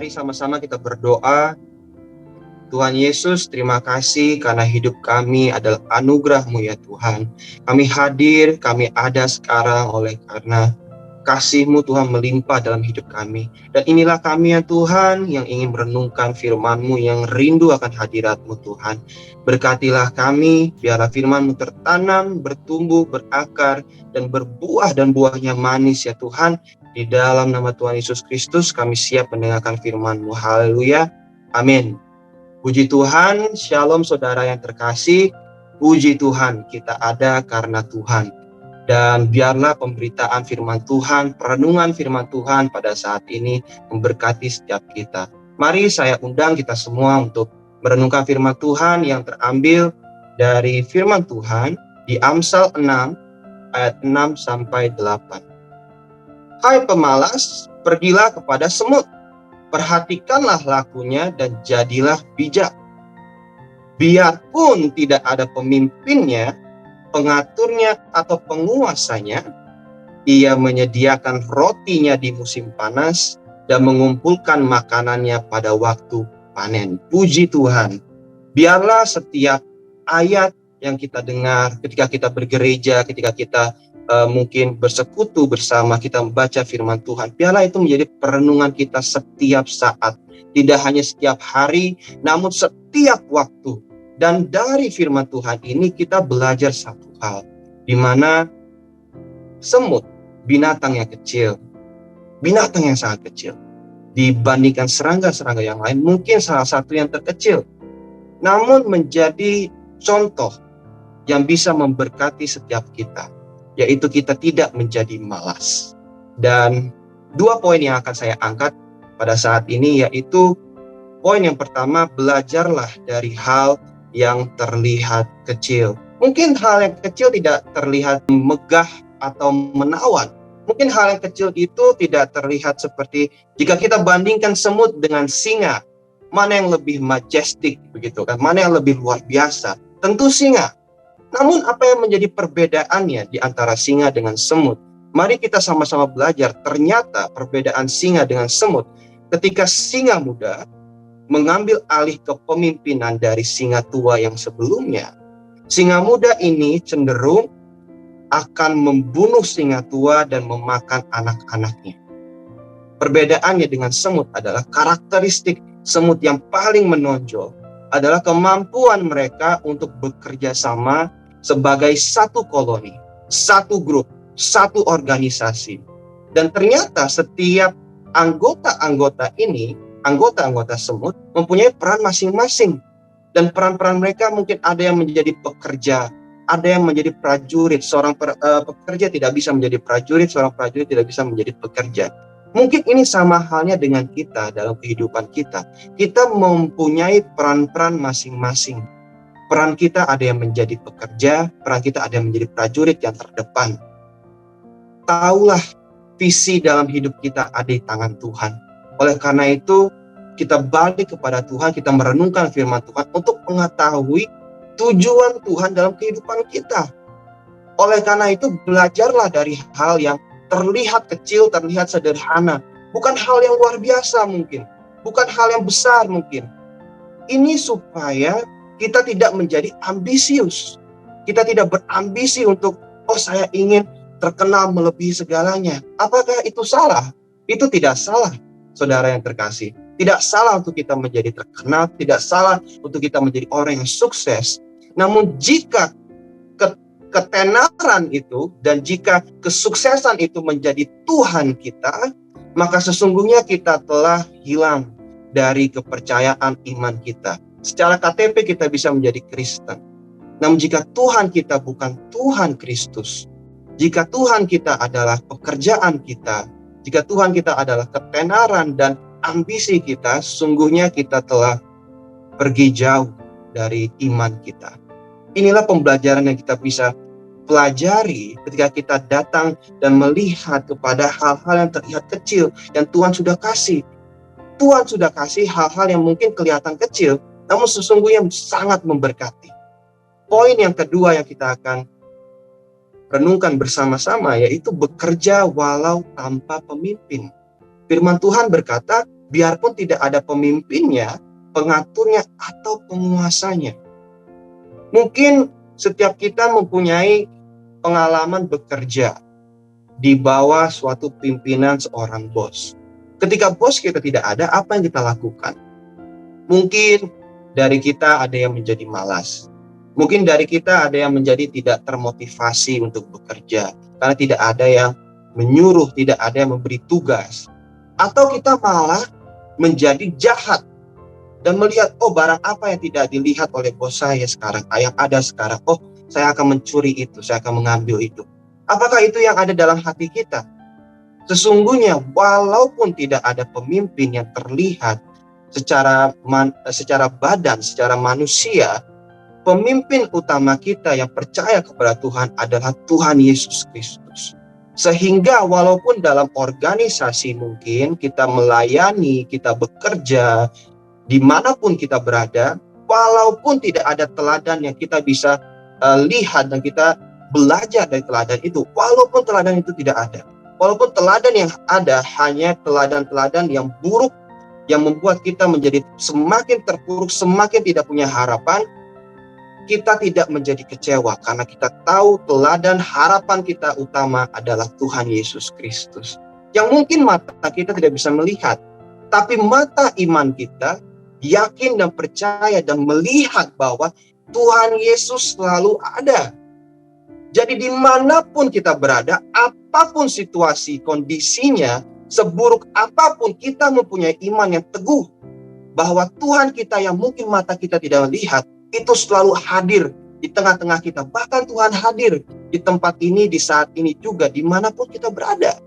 Mari sama-sama kita berdoa. Tuhan Yesus, terima kasih karena hidup kami adalah anugerah-Mu ya Tuhan. Kami hadir, kami ada sekarang oleh karena kasih-Mu Tuhan melimpah dalam hidup kami. Dan inilah kami ya Tuhan yang ingin merenungkan firman-Mu, yang rindu akan hadirat-Mu Tuhan. Berkatilah kami, biarlah firman-Mu tertanam, bertumbuh, berakar, dan berbuah dan buahnya manis ya Tuhan. Di dalam nama Tuhan Yesus Kristus kami siap mendengarkan firman-Mu. Haleluya. Amin. Puji Tuhan, shalom saudara yang terkasih. Puji Tuhan, kita ada karena Tuhan. Dan biarlah pemberitaan firman Tuhan, perenungan firman Tuhan pada saat ini memberkati setiap kita. Mari saya undang kita semua untuk merenungkan firman Tuhan yang terambil dari firman Tuhan di Amsal 6 ayat 6 sampai 8. Hai pemalas, pergilah kepada semut. Perhatikanlah lakunya dan jadilah bijak. Biarpun tidak ada pemimpinnya, pengaturnya atau penguasanya, ia menyediakan rotinya di musim panas dan mengumpulkan makanannya pada waktu panen. Puji Tuhan. Biarlah setiap ayat yang kita dengar ketika kita bergereja, ketika kita mungkin bersekutu bersama, kita membaca firman Tuhan, biarlah itu menjadi perenungan kita setiap saat, tidak hanya setiap hari, namun setiap waktu. Dan dari firman Tuhan ini kita belajar satu hal, di mana semut, binatang yang kecil, binatang yang sangat kecil, dibandingkan serangga-serangga yang lain, mungkin salah satu yang terkecil, namun menjadi contoh yang bisa memberkati setiap kita, yaitu kita tidak menjadi malas. Dan dua poin yang akan saya angkat pada saat ini, yaitu poin yang pertama, belajarlah dari hal yang terlihat kecil. Mungkin hal yang kecil tidak terlihat megah atau menawan. Mungkin hal yang kecil itu tidak terlihat seperti, jika kita bandingkan semut dengan singa, mana yang lebih majestic begitu kan? Mana yang lebih luar biasa? Tentu singa. Namun apa yang menjadi perbedaannya di antara singa dengan semut? Mari kita sama-sama belajar. Ternyata perbedaan singa dengan semut, ketika singa muda mengambil alih kepemimpinan dari singa tua yang sebelumnya, singa muda ini cenderung akan membunuh singa tua dan memakan anak-anaknya. Perbedaannya dengan semut adalah karakteristik semut yang paling menonjol adalah kemampuan mereka untuk bekerja sama sebagai satu koloni, satu grup, satu organisasi. Dan ternyata setiap anggota-anggota ini, anggota-anggota semut, mempunyai peran masing-masing. Dan peran-peran mereka mungkin ada yang menjadi pekerja, ada yang menjadi prajurit. Seorang pekerja tidak bisa menjadi prajurit, seorang prajurit tidak bisa menjadi pekerja. Mungkin ini sama halnya dengan kita dalam kehidupan kita. Kita mempunyai peran-peran masing-masing. Peran kita ada yang menjadi pekerja, peran kita ada yang menjadi prajurit yang terdepan. Taulah visi dalam hidup kita ada di tangan Tuhan. Oleh karena itu, kita balik kepada Tuhan, kita merenungkan firman Tuhan untuk mengetahui tujuan Tuhan dalam kehidupan kita. Oleh karena itu, belajarlah dari hal yang terlihat kecil, terlihat sederhana. Bukan hal yang luar biasa mungkin. Bukan hal yang besar mungkin. Ini supaya kita tidak menjadi ambisius. Kita tidak berambisi untuk, saya ingin terkenal melebihi segalanya. Apakah itu salah? Itu tidak salah, saudara yang terkasih. Tidak salah untuk kita menjadi terkenal, tidak salah untuk kita menjadi orang yang sukses. Namun jika ketenaran itu dan jika kesuksesan itu menjadi Tuhan kita, maka sesungguhnya kita telah hilang dari kepercayaan iman kita. Secara KTP kita bisa menjadi Kristen. Namun jika Tuhan kita bukan Tuhan Kristus, jika Tuhan kita adalah pekerjaan kita, jika Tuhan kita adalah ketenaran dan ambisi kita, sungguhnya kita telah pergi jauh dari iman kita. Inilah pembelajaran yang kita bisa pelajari ketika kita datang dan melihat kepada hal-hal yang terlihat kecil yang Tuhan sudah kasih. Tuhan sudah kasih hal-hal yang mungkin kelihatan kecil, namun sesungguhnya sangat memberkati. Poin yang kedua yang kita akan renungkan bersama-sama, yaitu bekerja walau tanpa pemimpin. Firman Tuhan berkata, biarpun tidak ada pemimpinnya, pengaturnya, atau penguasanya. Mungkin setiap kita mempunyai pengalaman bekerja di bawah suatu pimpinan seorang bos. Ketika bos kita tidak ada, apa yang kita lakukan? Mungkin dari kita ada yang menjadi malas. Mungkin dari kita ada yang menjadi tidak termotivasi untuk bekerja. Karena tidak ada yang menyuruh, tidak ada yang memberi tugas. Atau kita malah menjadi jahat dan melihat, oh barang apa yang tidak dilihat oleh bos saya sekarang, yang ada sekarang, oh saya akan mencuri itu, saya akan mengambil itu. Apakah itu yang ada dalam hati kita? Sesungguhnya walaupun tidak ada pemimpin yang terlihat secara badan, secara manusia, pemimpin utama kita yang percaya kepada Tuhan adalah Tuhan Yesus Kristus. Sehingga walaupun dalam organisasi mungkin kita melayani, kita bekerja, dimanapun kita berada, walaupun tidak ada teladan yang kita bisa lihat dan kita belajar dari teladan itu, walaupun teladan itu tidak ada, walaupun teladan yang ada hanya teladan-teladan yang buruk, yang membuat kita menjadi semakin terpuruk, semakin tidak punya harapan, kita tidak menjadi kecewa karena kita tahu teladan harapan kita utama adalah Tuhan Yesus Kristus. Yang mungkin mata kita tidak bisa melihat, tapi mata iman kita yakin dan percaya dan melihat bahwa Tuhan Yesus selalu ada. Jadi dimanapun kita berada, apapun situasi, kondisinya, seburuk apapun, kita mempunyai iman yang teguh bahwa Tuhan kita yang mungkin mata kita tidak melihat, itu selalu hadir di tengah-tengah kita. Bahkan Tuhan hadir di tempat ini, di saat ini juga, dimanapun kita berada.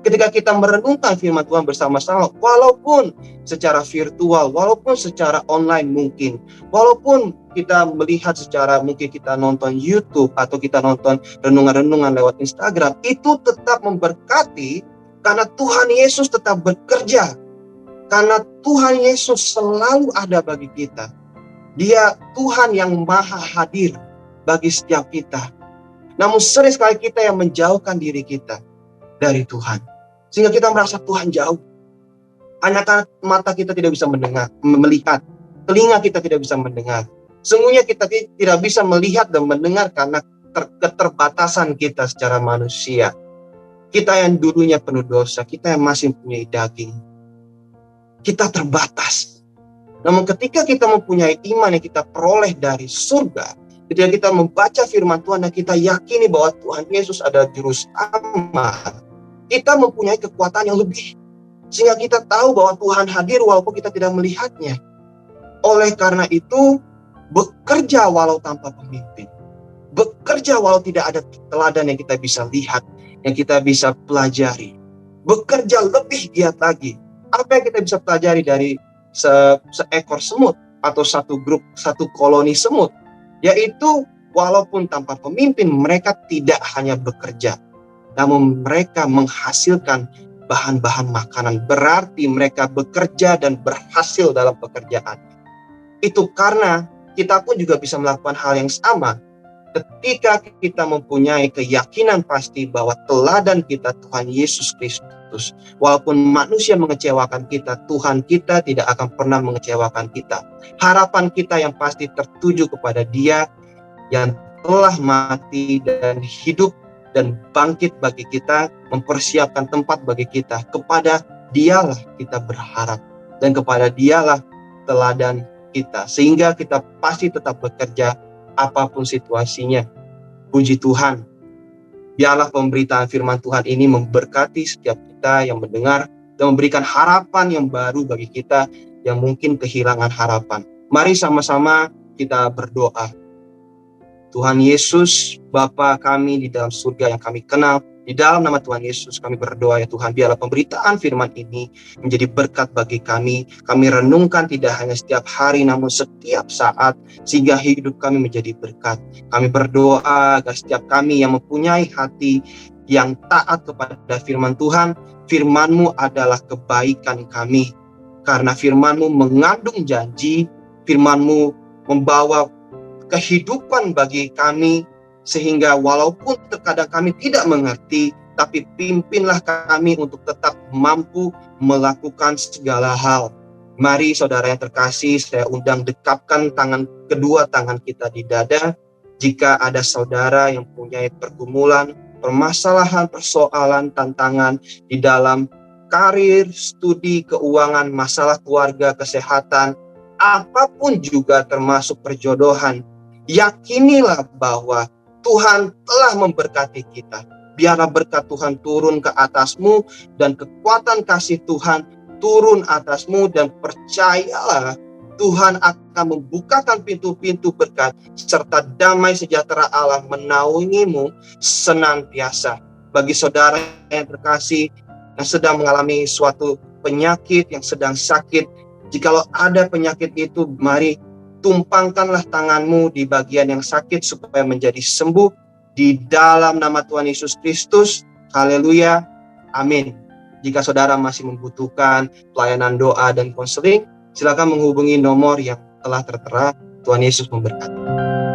Ketika kita merenungkan firman Tuhan bersama-sama, walaupun secara virtual, walaupun secara online mungkin, walaupun kita melihat secara mungkin kita nonton YouTube atau kita nonton renungan-renungan lewat Instagram, itu tetap memberkati karena Tuhan Yesus tetap bekerja. Karena Tuhan Yesus selalu ada bagi kita. Dia Tuhan yang maha hadir bagi setiap kita. Namun sering sekali kita yang menjauhkan diri kita dari Tuhan. Sehingga kita merasa Tuhan jauh. Hanya karena mata kita tidak bisa melihat. Telinga kita tidak bisa mendengar. Sungguhnya kita tidak bisa melihat dan mendengar karena keterbatasan kita secara manusia. Kita yang dulunya penuh dosa, kita yang masih mempunyai daging. Kita terbatas. Namun ketika kita mempunyai iman yang kita peroleh dari surga, ketika kita membaca firman Tuhan dan kita yakini bahwa Tuhan Yesus adalah juru selamat, kita mempunyai kekuatan yang lebih. Sehingga kita tahu bahwa Tuhan hadir walaupun kita tidak melihatnya. Oleh karena itu, bekerja walau tanpa pemimpin. Bekerja walau tidak ada teladan yang kita bisa lihat, yang kita bisa pelajari. Bekerja lebih giat lagi. Apa yang kita bisa pelajari dari seekor semut atau satu grup, satu koloni semut, yaitu walaupun tanpa pemimpin mereka tidak hanya bekerja, namun mereka menghasilkan bahan-bahan makanan. Berarti mereka bekerja dan berhasil dalam pekerjaan. Itu karena kita pun juga bisa melakukan hal yang sama. Ketika kita mempunyai keyakinan pasti bahwa teladan kita Tuhan Yesus Kristus, walaupun manusia mengecewakan kita, Tuhan kita tidak akan pernah mengecewakan kita. Harapan kita yang pasti tertuju kepada Dia yang telah mati dan hidup dan bangkit bagi kita, mempersiapkan tempat bagi kita. Kepada Dialah kita berharap dan kepada Dialah teladan kita, sehingga kita pasti tetap bekerja apapun situasinya. Puji Tuhan. Biarlah pemberitaan firman Tuhan ini memberkati setiap kita yang mendengar dan memberikan harapan yang baru bagi kita yang mungkin kehilangan harapan. Mari sama-sama kita berdoa. Tuhan Yesus, Bapa kami di dalam surga yang kami kenal, di dalam nama Tuhan Yesus kami berdoa ya Tuhan, biarlah pemberitaan firman ini menjadi berkat bagi kami. Kami renungkan tidak hanya setiap hari namun setiap saat, sehingga hidup kami menjadi berkat. Kami berdoa agar setiap kami yang mempunyai hati yang taat kepada firman Tuhan, firman-Mu adalah kebaikan kami. Karena firman-Mu mengandung janji, firman-Mu membawa kehidupan bagi kami, sehingga walaupun terkadang kami tidak mengerti, tapi pimpinlah kami untuk tetap mampu melakukan segala hal. Mari saudara yang terkasih, saya undang dekapkan kedua tangan kita di dada. Jika ada saudara yang punya pergumulan, permasalahan, persoalan, tantangan di dalam karir, studi, keuangan, masalah keluarga, kesehatan, apapun juga termasuk perjodohan, yakinilah bahwa Tuhan telah memberkati kita. Biarlah berkat Tuhan turun ke atasmu dan kekuatan kasih Tuhan turun atasmu, dan percayalah Tuhan akan membukakan pintu-pintu berkat serta damai sejahtera Allah menaungimu senantiasa. Bagi saudara yang terkasih yang sedang mengalami suatu penyakit, yang sedang sakit, jikalau ada penyakit itu, mari tumpangkanlah tanganmu di bagian yang sakit supaya menjadi sembuh di dalam nama Tuhan Yesus Kristus. Haleluya. Amin. Jika saudara masih membutuhkan pelayanan doa dan konseling, silakan menghubungi nomor yang telah tertera. Tuhan Yesus memberkati.